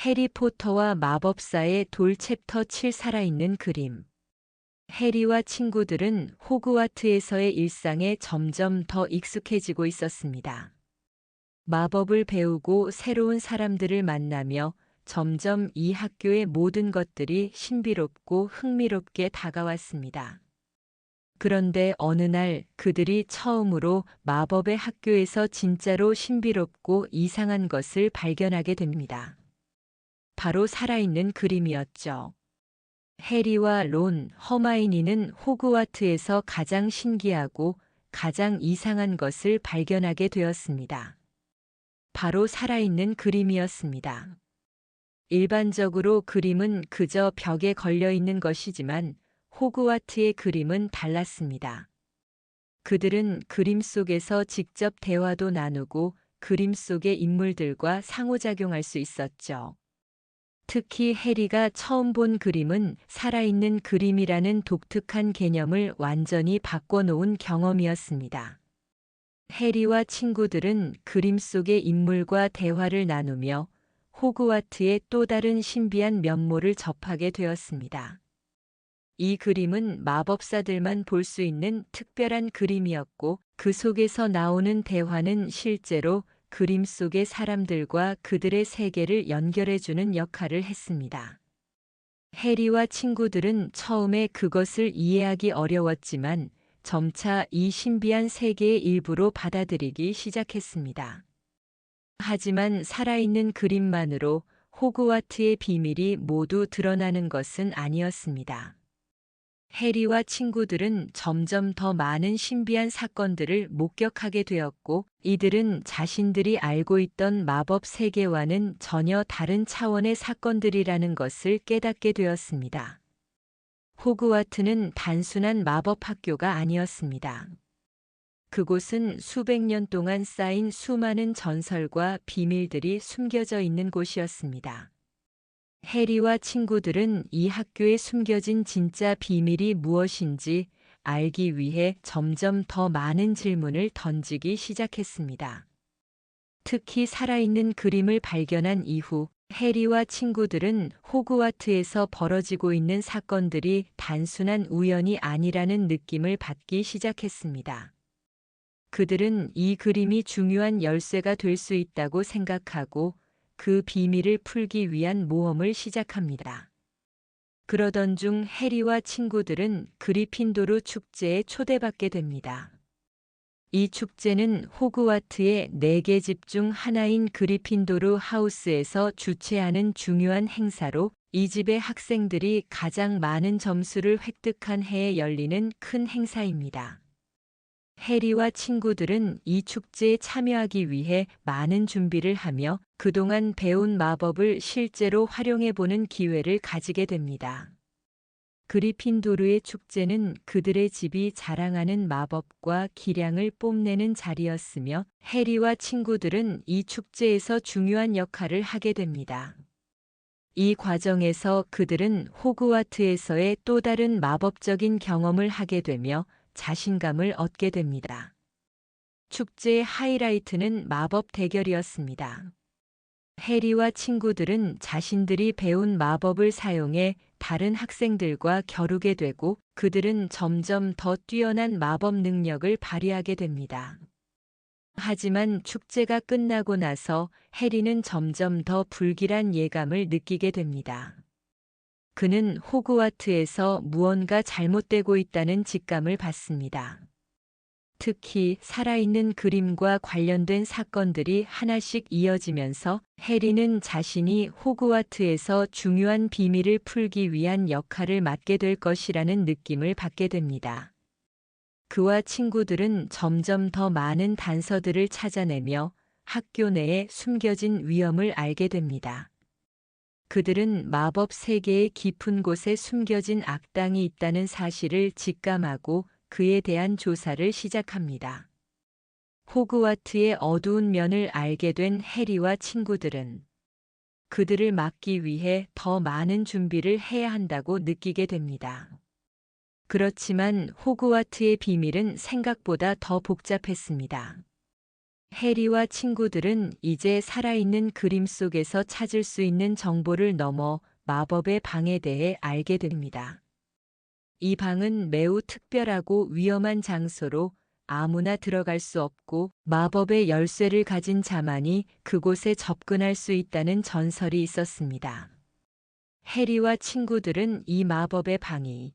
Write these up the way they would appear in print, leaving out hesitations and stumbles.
해리포터와 마법사의 돌 챕터 7 살아있는 그림. 해리와 친구들은 호그와트에서의 일상에 점점 더 익숙해지고 있었습니다. 마법을 배우고 새로운 사람들을 만나며 점점 이 학교의 모든 것들이 신비롭고 흥미롭게 다가왔습니다. 그런데 어느 날 그들이 처음으로 마법의 학교에서 진짜로 신비롭고 이상한 것을 발견하게 됩니다. 바로 살아있는 그림이었죠. 해리와 론, 허마이니는 호그와트에서 가장 신기하고 가장 이상한 것을 발견하게 되었습니다. 바로 살아있는 그림이었습니다. 일반적으로 그림은 그저 벽에 걸려 있는 것이지만 호그와트의 그림은 달랐습니다. 그들은 그림 속에서 직접 대화도 나누고 그림 속의 인물들과 상호작용할 수 있었죠. 특히 해리가 처음 본 그림은 살아있는 그림이라는 독특한 개념을 완전히 바꿔놓은 경험이었습니다. 해리와 친구들은 그림 속의 인물과 대화를 나누며 호그와트의 또 다른 신비한 면모를 접하게 되었습니다. 이 그림은 마법사들만 볼 수 있는 특별한 그림이었고 그 속에서 나오는 대화는 실제로 그림 속의 사람들과 그들의 세계를 연결해주는 역할을 했습니다. 해리와 친구들은 처음에 그것을 이해하기 어려웠지만 점차 이 신비한 세계의 일부로 받아들이기 시작했습니다. 하지만 살아있는 그림만으로 호그와트의 비밀이 모두 드러나는 것은 아니었습니다. 해리와 친구들은 점점 더 많은 신비한 사건들을 목격하게 되었고, 이들은 자신들이 알고 있던 마법 세계와는 전혀 다른 차원의 사건들이라는 것을 깨닫게 되었습니다. 호그와트는 단순한 마법 학교가 아니었습니다. 그곳은 수백 년 동안 쌓인 수많은 전설과 비밀들이 숨겨져 있는 곳이었습니다. 해리와 친구들은 이 학교에 숨겨진 진짜 비밀이 무엇인지 알기 위해 점점 더 많은 질문을 던지기 시작했습니다. 특히 살아있는 그림을 발견한 이후 해리와 친구들은 호그와트에서 벌어지고 있는 사건들이 단순한 우연이 아니라는 느낌을 받기 시작했습니다. 그들은 이 그림이 중요한 열쇠가 될 수 있다고 생각하고 그 비밀을 풀기 위한 모험을 시작합니다. 그러던 중 해리와 친구들은 그리핀도르 축제에 초대받게 됩니다. 이 축제는 호그와트의 4개 집 중 하나인 그리핀도르 하우스에서 주최하는 중요한 행사로 이 집의 학생들이 가장 많은 점수를 획득한 해에 열리는 큰 행사입니다. 해리와 친구들은 이 축제에 참여하기 위해 많은 준비를 하며 그동안 배운 마법을 실제로 활용해보는 기회를 가지게 됩니다. 그리핀도르의 축제는 그들의 집이 자랑하는 마법과 기량을 뽐내는 자리였으며 해리와 친구들은 이 축제에서 중요한 역할을 하게 됩니다. 이 과정에서 그들은 호그와트에서의 또 다른 마법적인 경험을 하게 되며 자신감을 얻게 됩니다. 축제의 하이라이트는 마법 대결이었습니다. 해리와 친구들은 자신들이 배운 마법을 사용해 다른 학생들과 겨루게 되고 그들은 점점 더 뛰어난 마법 능력을 발휘하게 됩니다. 하지만 축제가 끝나고 나서 해리는 점점 더 불길한 예감을 느끼게 됩니다. 그는 호그와트에서 무언가 잘못되고 있다는 직감을 받습니다. 특히 살아있는 그림과 관련된 사건들이 하나씩 이어지면서 해리는 자신이 호그와트에서 중요한 비밀을 풀기 위한 역할을 맡게 될 것이라는 느낌을 받게 됩니다. 그와 친구들은 점점 더 많은 단서들을 찾아내며 학교 내에 숨겨진 위험을 알게 됩니다. 그들은 마법 세계의 깊은 곳에 숨겨진 악당이 있다는 사실을 직감하고 그에 대한 조사를 시작합니다. 호그와트의 어두운 면을 알게 된 해리와 친구들은 그들을 막기 위해 더 많은 준비를 해야 한다고 느끼게 됩니다. 그렇지만 호그와트의 비밀은 생각보다 더 복잡했습니다. 해리와 친구들은 이제 살아있는 그림 속에서 찾을 수 있는 정보를 넘어 마법의 방에 대해 알게 됩니다. 이 방은 매우 특별하고 위험한 장소로 아무나 들어갈 수 없고 마법의 열쇠를 가진 자만이 그곳에 접근할 수 있다는 전설이 있었습니다. 해리와 친구들은 이 마법의 방이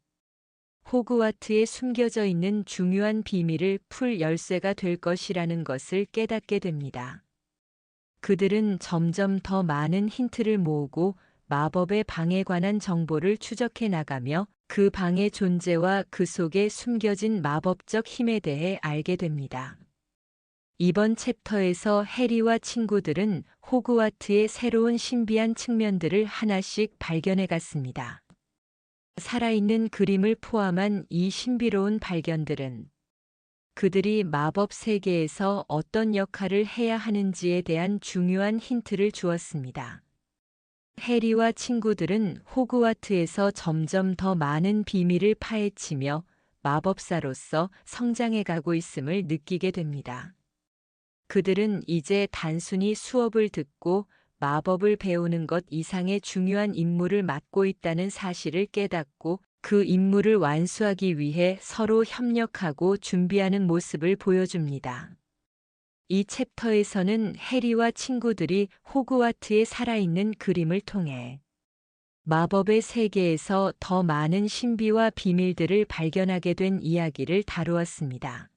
호그와트에 숨겨져 있는 중요한 비밀을 풀 열쇠가 될 것이라는 것을 깨닫게 됩니다. 그들은 점점 더 많은 힌트를 모으고 마법의 방에 관한 정보를 추적해 나가며 그 방의 존재와 그 속에 숨겨진 마법적 힘에 대해 알게 됩니다. 이번 챕터에서 해리와 친구들은 호그와트의 새로운 신비한 측면들을 하나씩 발견해 갔습니다. 살아있는 그림을 포함한 이 신비로운 발견들은 그들이 마법 세계에서 어떤 역할을 해야 하는지에 대한 중요한 힌트를 주었습니다. 해리와 친구들은 호그와트에서 점점 더 많은 비밀을 파헤치며 마법사로서 성장해 가고 있음을 느끼게 됩니다. 그들은 이제 단순히 수업을 듣고 마법을 배우는 것 이상의 중요한 임무를 맡고 있다는 사실을 깨닫고 그 임무를 완수하기 위해 서로 협력하고 준비하는 모습을 보여줍니다. 이 챕터에서는 해리와 친구들이 호그와트에 살아있는 그림을 통해 마법의 세계에서 더 많은 신비와 비밀들을 발견하게 된 이야기를 다루었습니다.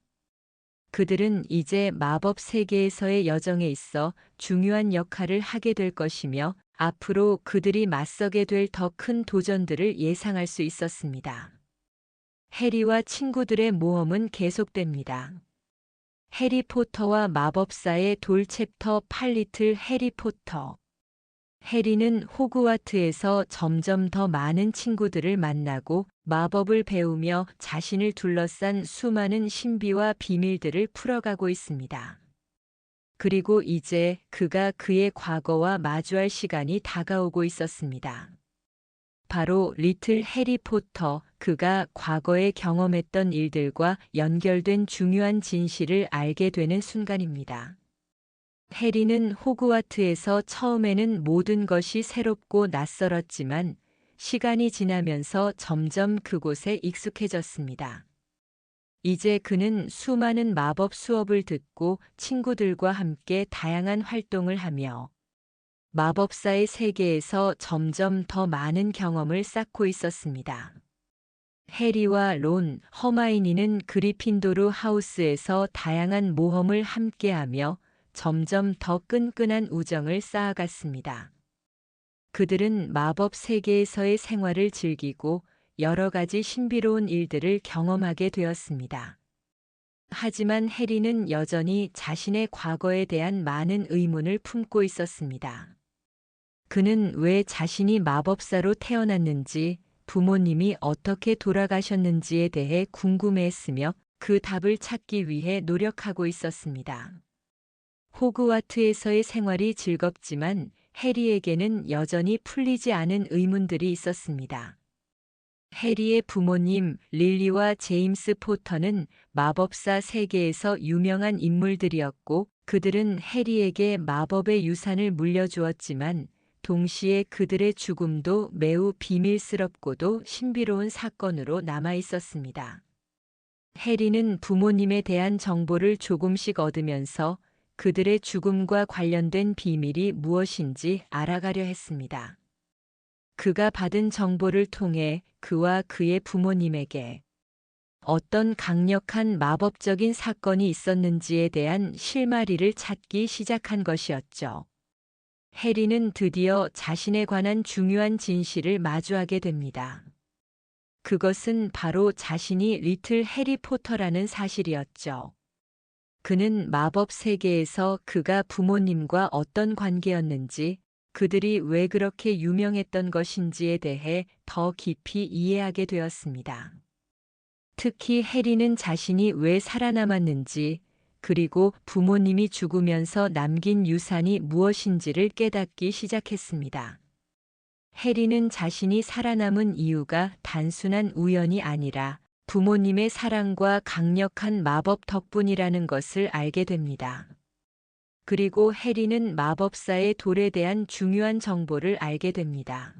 그들은 이제 마법 세계에서의 여정에 있어 중요한 역할을 하게 될 것이며 앞으로 그들이 맞서게 될 더 큰 도전들을 예상할 수 있었습니다. 해리와 친구들의 모험은 계속됩니다. 해리포터와 마법사의 돌 챕터 8 리틀 해리포터. 해리는 호그와트에서 점점 더 많은 친구들을 만나고 마법을 배우며 자신을 둘러싼 수많은 신비와 비밀들을 풀어가고 있습니다. 그리고 이제 그가 그의 과거와 마주할 시간이 다가오고 있었습니다. 바로 리틀 해리포터, 그가 과거에 경험했던 일들과 연결된 중요한 진실을 알게 되는 순간입니다. 해리는 호그와트에서 처음에는 모든 것이 새롭고 낯설었지만 시간이 지나면서 점점 그곳에 익숙해졌습니다. 이제 그는 수많은 마법 수업을 듣고 친구들과 함께 다양한 활동을 하며 마법사의 세계에서 점점 더 많은 경험을 쌓고 있었습니다. 해리와 론, 허마이니는 그리핀도르 하우스에서 다양한 모험을 함께하며 점점 더 끈끈한 우정을 쌓아갔습니다. 그들은 마법 세계에서의 생활을 즐기고 여러 가지 신비로운 일들을 경험하게 되었습니다. 하지만 해리는 여전히 자신의 과거에 대한 많은 의문을 품고 있었습니다. 그는 왜 자신이 마법사로 태어났는지, 부모님이 어떻게 돌아가셨는지에 대해 궁금해했으며 그 답을 찾기 위해 노력하고 있었습니다. 호그와트에서의 생활이 즐겁지만 해리에게는 여전히 풀리지 않은 의문들이 있었습니다. 해리의 부모님 릴리와 제임스 포터는 마법사 세계에서 유명한 인물들이었고 그들은 해리에게 마법의 유산을 물려주었지만 동시에 그들의 죽음도 매우 비밀스럽고도 신비로운 사건으로 남아 있었습니다. 해리는 부모님에 대한 정보를 조금씩 얻으면서 그들의 죽음과 관련된 비밀이 무엇인지 알아가려 했습니다. 그가 받은 정보를 통해 그와 그의 부모님에게 어떤 강력한 마법적인 사건이 있었는지에 대한 실마리를 찾기 시작한 것이었죠. 해리는 드디어 자신에 관한 중요한 진실을 마주하게 됩니다. 그것은 바로 자신이 리틀 해리포터라는 사실이었죠. 그는 마법 세계에서 그가 부모님과 어떤 관계였는지, 그들이 왜 그렇게 유명했던 것인지에 대해 더 깊이 이해하게 되었습니다. 특히 해리는 자신이 왜 살아남았는지, 그리고 부모님이 죽으면서 남긴 유산이 무엇인지를 깨닫기 시작했습니다. 해리는 자신이 살아남은 이유가 단순한 우연이 아니라 부모님의 사랑과 강력한 마법 덕분이라는 것을 알게 됩니다. 그리고 해리는 마법사의 돌에 대한 중요한 정보를 알게 됩니다.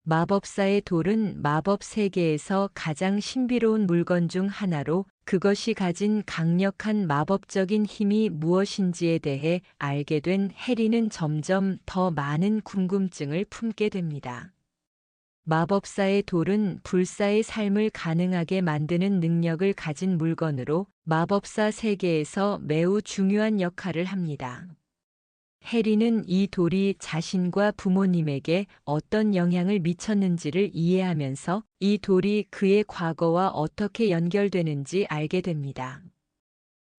마법사의 돌은 마법 세계에서 가장 신비로운 물건 중 하나로 그것이 가진 강력한 마법적인 힘이 무엇인지에 대해 알게 된 해리는 점점 더 많은 궁금증을 품게 됩니다. 마법사의 돌은 불사의 삶을 가능하게 만드는 능력을 가진 물건으로 마법사 세계에서 매우 중요한 역할을 합니다. 해리는 이 돌이 자신과 부모님에게 어떤 영향을 미쳤는지를 이해하면서 이 돌이 그의 과거와 어떻게 연결되는지 알게 됩니다.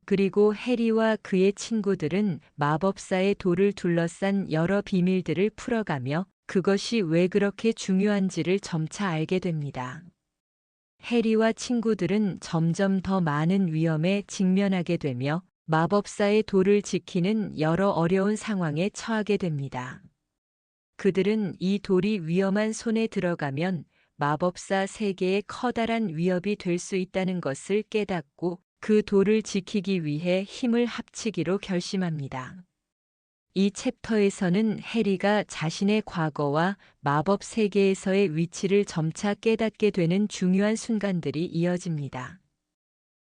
그리고 해리와 그의 친구들은 마법사의 돌을 둘러싼 여러 비밀들을 풀어가며 그것이 왜 그렇게 중요한지를 점차 알게 됩니다. 해리와 친구들은 점점 더 많은 위험에 직면하게 되며 마법사의 돌을 지키는 여러 어려운 상황에 처하게 됩니다. 그들은 이 돌이 위험한 손에 들어가면 마법사 세계에 커다란 위협이 될 수 있다는 것을 깨닫고 그 돌을 지키기 위해 힘을 합치기로 결심합니다. 이 챕터에서는 해리가 자신의 과거와 마법 세계에서의 위치를 점차 깨닫게 되는 중요한 순간들이 이어집니다.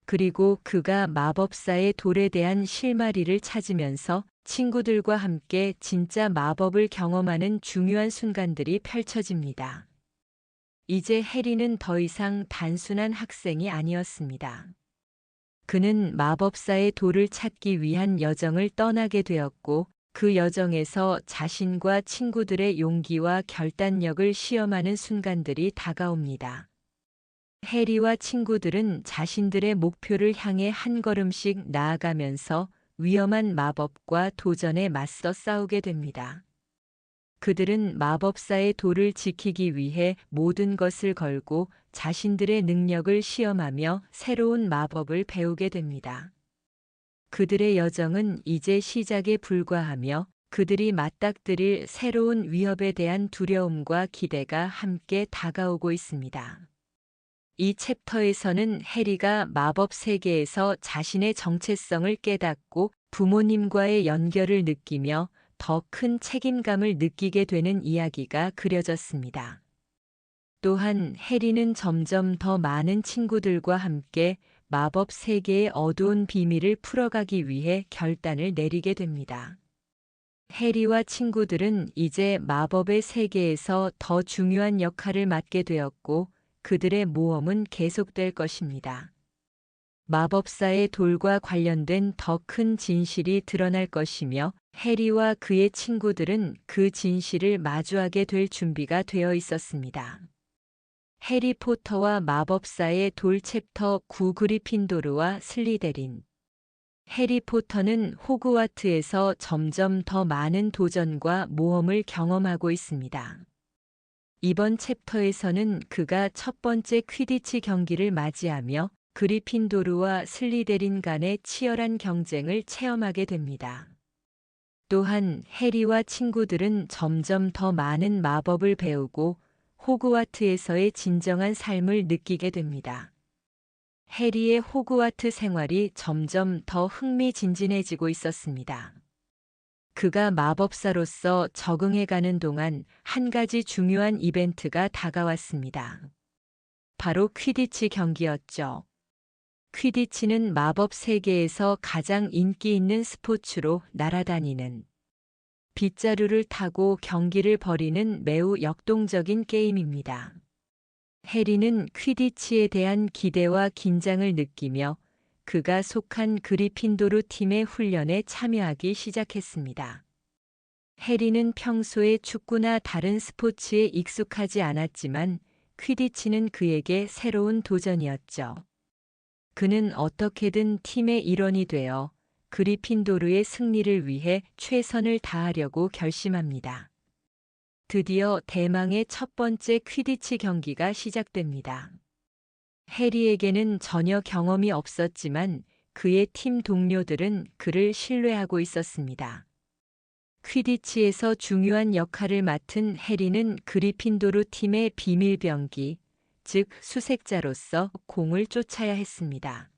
그리고 그가 마법사의 돌에 대한 실마리를 찾으면서 친구들과 함께 진짜 마법을 경험하는 중요한 순간들이 펼쳐집니다. 이제 해리는 더 이상 단순한 학생이 아니었습니다. 그는 마법사의 돌을 찾기 위한 여정을 떠나게 되었고, 그 여정에서 자신과 친구들의 용기와 결단력을 시험하는 순간들이 다가옵니다. 해리와 친구들은 자신들의 목표를 향해 한 걸음씩 나아가면서 위험한 마법과 도전에 맞서 싸우게 됩니다. 그들은 마법사의 돌을 지키기 위해 모든 것을 걸고 자신들의 능력을 시험하며 새로운 마법을 배우게 됩니다. 그들의 여정은 이제 시작에 불과하며 그들이 맞닥뜨릴 새로운 위협에 대한 두려움과 기대가 함께 다가오고 있습니다. 이 챕터에서는 해리가 마법 세계에서 자신의 정체성을 깨닫고 부모님과의 연결을 느끼며 더 큰 책임감을 느끼게 되는 이야기가 그려졌습니다. 또한 해리는 점점 더 많은 친구들과 함께 마법 세계의 어두운 비밀을 풀어가기 위해 결단을 내리게 됩니다. 해리와 친구들은 이제 마법의 세계에서 더 중요한 역할을 맡게 되었고 그들의 모험은 계속될 것입니다. 마법사의 돌과 관련된 더 큰 진실이 드러날 것이며 해리와 그의 친구들은 그 진실을 마주하게 될 준비가 되어 있었습니다. 해리포터와 마법사의 돌 챕터 9 그리핀도르와 슬리데린. 해리포터는 호그와트에서 점점 더 많은 도전과 모험을 경험하고 있습니다. 이번 챕터에서는 그가 첫 번째 퀴디치 경기를 맞이하며 그리핀도르와 슬리데린 간의 치열한 경쟁을 체험하게 됩니다. 또한 해리와 친구들은 점점 더 많은 마법을 배우고 호그와트에서의 진정한 삶을 느끼게 됩니다. 해리의 호그와트 생활이 점점 더 흥미진진해지고 있었습니다. 그가 마법사로서 적응해가는 동안 한 가지 중요한 이벤트가 다가왔습니다. 바로 퀴디치 경기였죠. 퀴디치는 마법 세계에서 가장 인기 있는 스포츠로 날아다니는 빗자루를 타고 경기를 벌이는 매우 역동적인 게임입니다. 해리는 퀴디치에 대한 기대와 긴장을 느끼며 그가 속한 그리핀도르 팀의 훈련에 참여하기 시작했습니다. 해리는 평소에 축구나 다른 스포츠에 익숙하지 않았지만 퀴디치는 그에게 새로운 도전이었죠. 그는 어떻게든 팀의 일원이 되어 그리핀도르의 승리를 위해 최선을 다하려고 결심합니다. 드디어 대망의 첫 번째 퀴디치 경기가 시작됩니다. 해리에게는 전혀 경험이 없었지만 그의 팀 동료들은 그를 신뢰하고 있었습니다. 퀴디치에서 중요한 역할을 맡은 해리는 그리핀도르 팀의 비밀병기, 즉 수색자로서 공을 쫓아야 했습니다.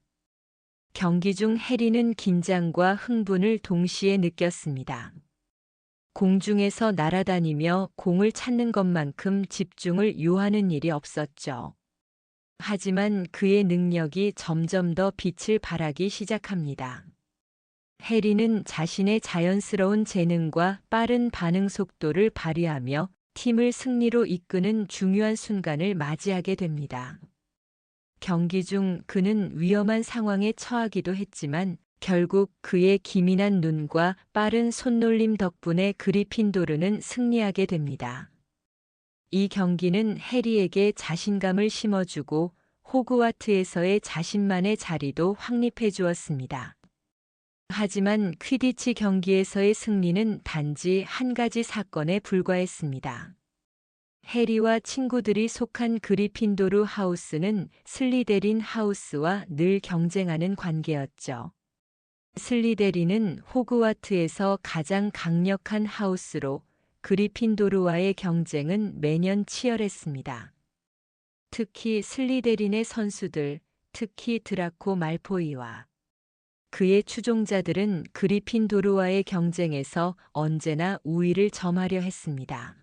경기 중 해리는 긴장과 흥분을 동시에 느꼈습니다. 공중에서 날아다니며 공을 찾는 것만큼 집중을 요하는 일이 없었죠. 하지만 그의 능력이 점점 더 빛을 발하기 시작합니다. 해리는 자신의 자연스러운 재능과 빠른 반응 속도를 발휘하며 팀을 승리로 이끄는 중요한 순간을 맞이하게 됩니다. 경기 중 그는 위험한 상황에 처하기도 했지만 결국 그의 기민한 눈과 빠른 손놀림 덕분에 그리핀도르는 승리하게 됩니다. 이 경기는 해리에게 자신감을 심어주고 호그와트에서의 자신만의 자리도 확립해 주었습니다. 하지만 퀴디치 경기에서의 승리는 단지 한 가지 사건에 불과했습니다. 해리와 친구들이 속한 그리핀도르 하우스는 슬리데린 하우스와 늘 경쟁하는 관계였죠. 슬리데린은 호그와트에서 가장 강력한 하우스로 그리핀도르와의 경쟁은 매년 치열했습니다. 특히 슬리데린의 선수들, 특히 드라코 말포이와 그의 추종자들은 그리핀도르와의 경쟁에서 언제나 우위를 점하려 했습니다.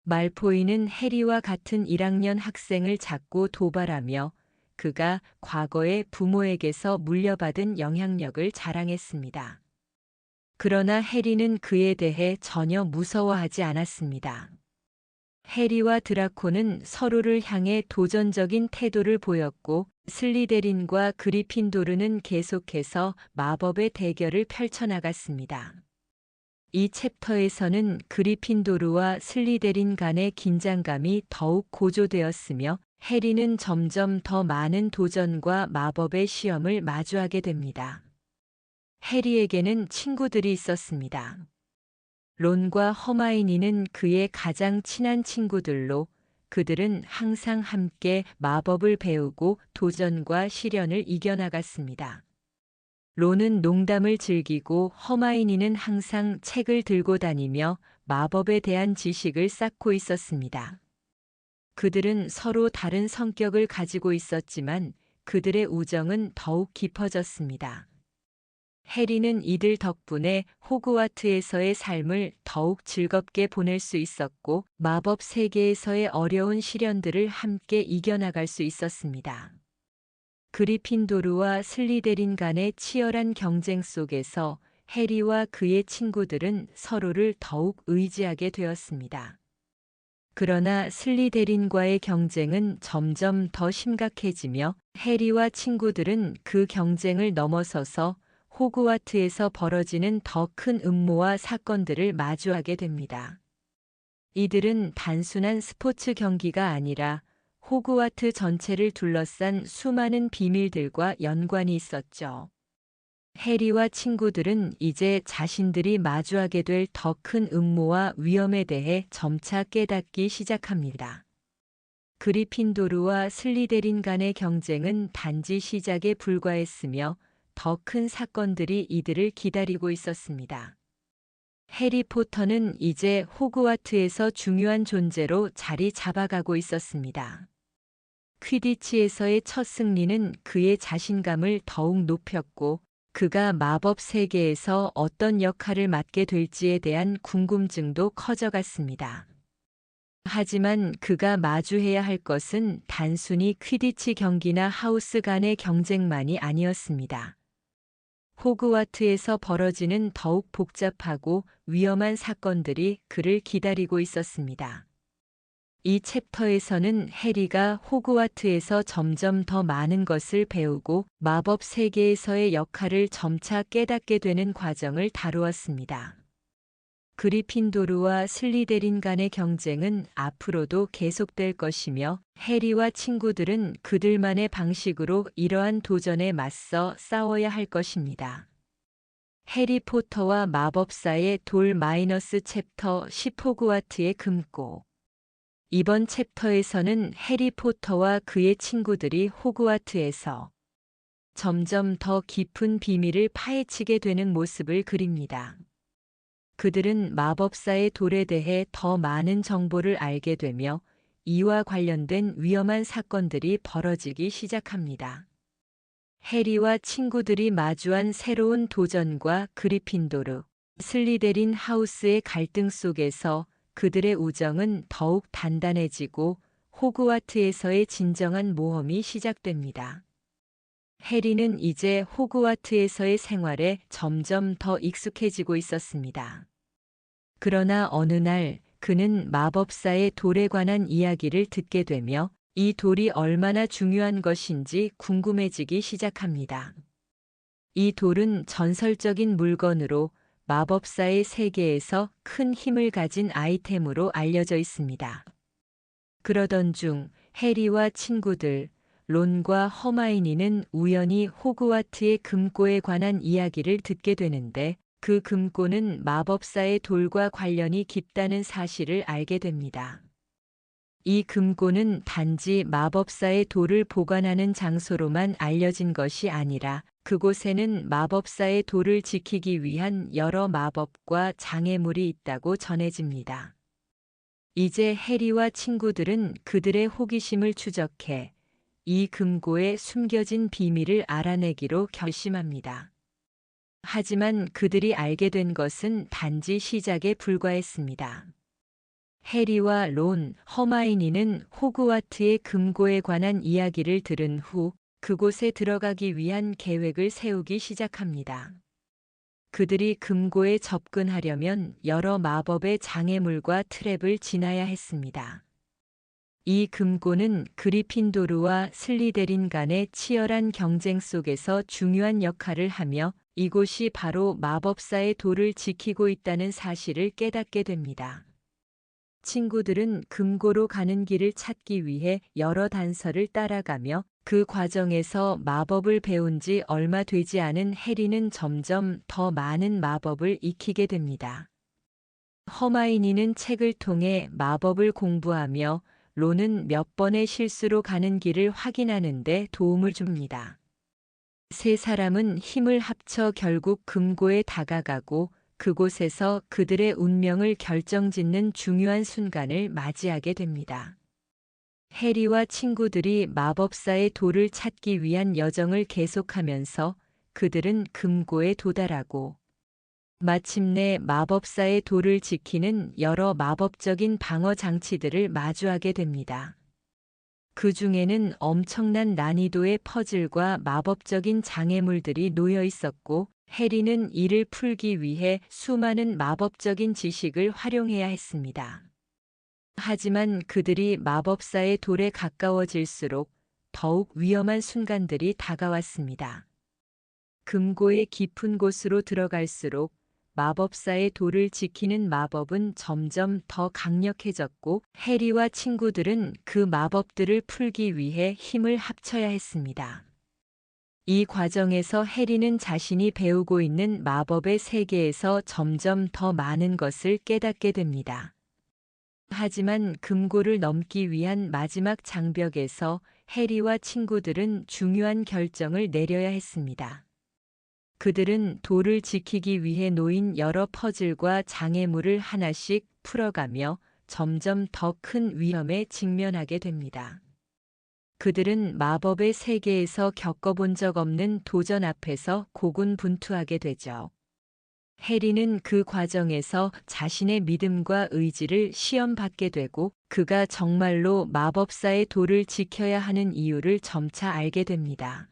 말포이는 해리와 같은 1학년 학생을 잡고 도발하며 그가 과거에 부모에게서 물려받은 영향력을 자랑했습니다. 그러나 해리는 그에 대해 전혀 무서워하지 않았습니다. 해리와 드라코는 서로를 향해 도전적인 태도를 보였고 슬리데린과 그리핀도르는 계속해서 마법의 대결을 펼쳐나갔습니다. 이 챕터에서는 그리핀도르와 슬리데린 간의 긴장감이 더욱 고조되었으며 해리는 점점 더 많은 도전과 마법의 시험을 마주하게 됩니다. 해리에게는 친구들이 있었습니다. 론과 허마이니는 그의 가장 친한 친구들로 그들은 항상 함께 마법을 배우고 도전과 시련을 이겨나갔습니다. 론은 농담을 즐기고 허마이니는 항상 책을 들고 다니며 마법에 대한 지식을 쌓고 있었습니다. 그들은 서로 다른 성격을 가지고 있었지만 그들의 우정은 더욱 깊어졌습니다. 해리는 이들 덕분에 호그와트에서의 삶을 더욱 즐겁게 보낼 수 있었고 마법 세계에서의 어려운 시련들을 함께 이겨나갈 수 있었습니다. 그리핀도르와 슬리데린 간의 치열한 경쟁 속에서 해리와 그의 친구들은 서로를 더욱 의지하게 되었습니다. 그러나 슬리데린과의 경쟁은 점점 더 심각해지며 해리와 친구들은 그 경쟁을 넘어서서 호그와트에서 벌어지는 더 큰 음모와 사건들을 마주하게 됩니다. 이들은 단순한 스포츠 경기가 아니라 호그와트 전체를 둘러싼 수많은 비밀들과 연관이 있었죠. 해리와 친구들은 이제 자신들이 마주하게 될 더 큰 음모와 위험에 대해 점차 깨닫기 시작합니다. 그리핀도르와 슬리데린 간의 경쟁은 단지 시작에 불과했으며 더 큰 사건들이 이들을 기다리고 있었습니다. 해리포터는 이제 호그와트에서 중요한 존재로 자리 잡아가고 있었습니다. 퀴디치에서의 첫 승리는 그의 자신감을 더욱 높였고 그가 마법 세계에서 어떤 역할을 맡게 될지에 대한 궁금증도 커져갔습니다. 하지만 그가 마주해야 할 것은 단순히 퀴디치 경기나 하우스 간의 경쟁만이 아니었습니다. 호그와트에서 벌어지는 더욱 복잡하고 위험한 사건들이 그를 기다리고 있었습니다. 이 챕터에서는 해리가 호그와트에서 점점 더 많은 것을 배우고 마법 세계에서의 역할을 점차 깨닫게 되는 과정을 다루었습니다. 그리핀도르와 슬리데린 간의 경쟁은 앞으로도 계속될 것이며 해리와 친구들은 그들만의 방식으로 이러한 도전에 맞서 싸워야 할 것입니다. 해리포터와 마법사의 돌 마이너스 챕터 10 호그와트의 금고. 이번 챕터에서는 해리포터와 그의 친구들이 호그와트에서 점점 더 깊은 비밀을 파헤치게 되는 모습을 그립니다. 그들은 마법사의 돌에 대해 더 많은 정보를 알게 되며 이와 관련된 위험한 사건들이 벌어지기 시작합니다. 해리와 친구들이 마주한 새로운 도전과 그리핀도르, 슬리데린 하우스의 갈등 속에서 그들의 우정은 더욱 단단해지고 호그와트에서의 진정한 모험이 시작됩니다. 해리는 이제 호그와트에서의 생활에 점점 더 익숙해지고 있었습니다. 그러나 어느 날 그는 마법사의 돌에 관한 이야기를 듣게 되며 이 돌이 얼마나 중요한 것인지 궁금해지기 시작합니다. 이 돌은 전설적인 물건으로 마법사의 세계에서 큰 힘을 가진 아이템으로 알려져 있습니다. 그러던 중 해리와 친구들, 론과 허마이니는 우연히 호그와트의 금고에 관한 이야기를 듣게 되는데 그 금고는 마법사의 돌과 관련이 깊다는 사실을 알게 됩니다. 이 금고는 단지 마법사의 돌을 보관하는 장소로만 알려진 것이 아니라 그곳에는 마법사의 돌을 지키기 위한 여러 마법과 장애물이 있다고 전해집니다. 이제 해리와 친구들은 그들의 호기심을 추적해 이 금고에 숨겨진 비밀을 알아내기로 결심합니다. 하지만 그들이 알게 된 것은 단지 시작에 불과했습니다. 해리와 론, 허마이니는 호그와트의 금고에 관한 이야기를 들은 후 그곳에 들어가기 위한 계획을 세우기 시작합니다. 그들이 금고에 접근하려면 여러 마법의 장애물과 트랩을 지나야 했습니다. 이 금고는 그리핀도르와 슬리데린 간의 치열한 경쟁 속에서 중요한 역할을 하며 이곳이 바로 마법사의 돌을 지키고 있다는 사실을 깨닫게 됩니다. 친구들은 금고로 가는 길을 찾기 위해 여러 단서를 따라가며 그 과정에서 마법을 배운 지 얼마 되지 않은 해리는 점점 더 많은 마법을 익히게 됩니다. 허마이니는 책을 통해 마법을 공부하며 론은 몇 번의 실수로 가는 길을 확인하는 데 도움을 줍니다. 세 사람은 힘을 합쳐 결국 금고에 다가가고 그곳에서 그들의 운명을 결정짓는 중요한 순간을 맞이하게 됩니다. 해리와 친구들이 마법사의 돌을 찾기 위한 여정을 계속하면서 그들은 금고에 도달하고 마침내 마법사의 돌을 지키는 여러 마법적인 방어 장치들을 마주하게 됩니다. 그 중에는 엄청난 난이도의 퍼즐과 마법적인 장애물들이 놓여 있었고 해리는 이를 풀기 위해 수많은 마법적인 지식을 활용해야 했습니다. 하지만 그들이 마법사의 돌에 가까워질수록 더욱 위험한 순간들이 다가왔습니다. 금고의 깊은 곳으로 들어갈수록 마법사의 돌을 지키는 마법은 점점 더 강력해졌고 해리와 친구들은 그 마법들을 풀기 위해 힘을 합쳐야 했습니다. 이 과정에서 해리는 자신이 배우고 있는 마법의 세계에서 점점 더 많은 것을 깨닫게 됩니다. 하지만 금고를 넘기 위한 마지막 장벽에서 해리와 친구들은 중요한 결정을 내려야 했습니다. 그들은 돌을 지키기 위해 놓인 여러 퍼즐과 장애물을 하나씩 풀어가며 점점 더 큰 위험에 직면하게 됩니다. 그들은 마법의 세계에서 겪어본 적 없는 도전 앞에서 고군분투하게 되죠. 해리는 그 과정에서 자신의 믿음과 의지를 시험받게 되고 그가 정말로 마법사의 돌을 지켜야 하는 이유를 점차 알게 됩니다.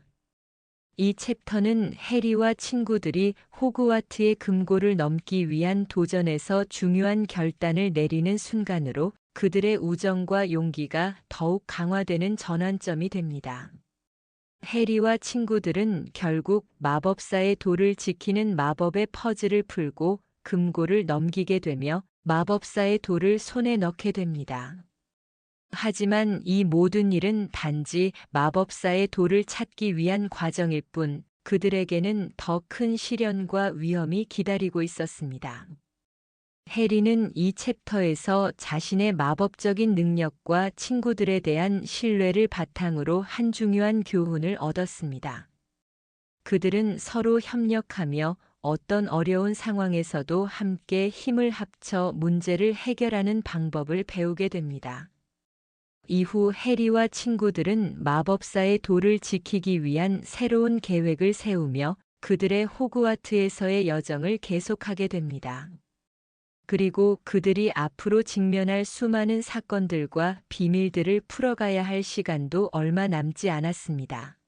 이 챕터는 해리와 친구들이 호그와트의 금고를 넘기 위한 도전에서 중요한 결단을 내리는 순간으로 그들의 우정과 용기가 더욱 강화되는 전환점이 됩니다. 해리와 친구들은 결국 마법사의 돌을 지키는 마법의 퍼즐을 풀고 금고를 넘기게 되며 마법사의 돌을 손에 넣게 됩니다. 하지만 이 모든 일은 단지 마법사의 돌을 찾기 위한 과정일 뿐 그들에게는 더 큰 시련과 위험이 기다리고 있었습니다. 해리는 이 챕터에서 자신의 마법적인 능력과 친구들에 대한 신뢰를 바탕으로 한 중요한 교훈을 얻었습니다. 그들은 서로 협력하며 어떤 어려운 상황에서도 함께 힘을 합쳐 문제를 해결하는 방법을 배우게 됩니다. 이후 해리와 친구들은 마법사의 돌을 지키기 위한 새로운 계획을 세우며 그들의 호그와트에서의 여정을 계속하게 됩니다. 그리고 그들이 앞으로 직면할 수많은 사건들과 비밀들을 풀어가야 할 시간도 얼마 남지 않았습니다.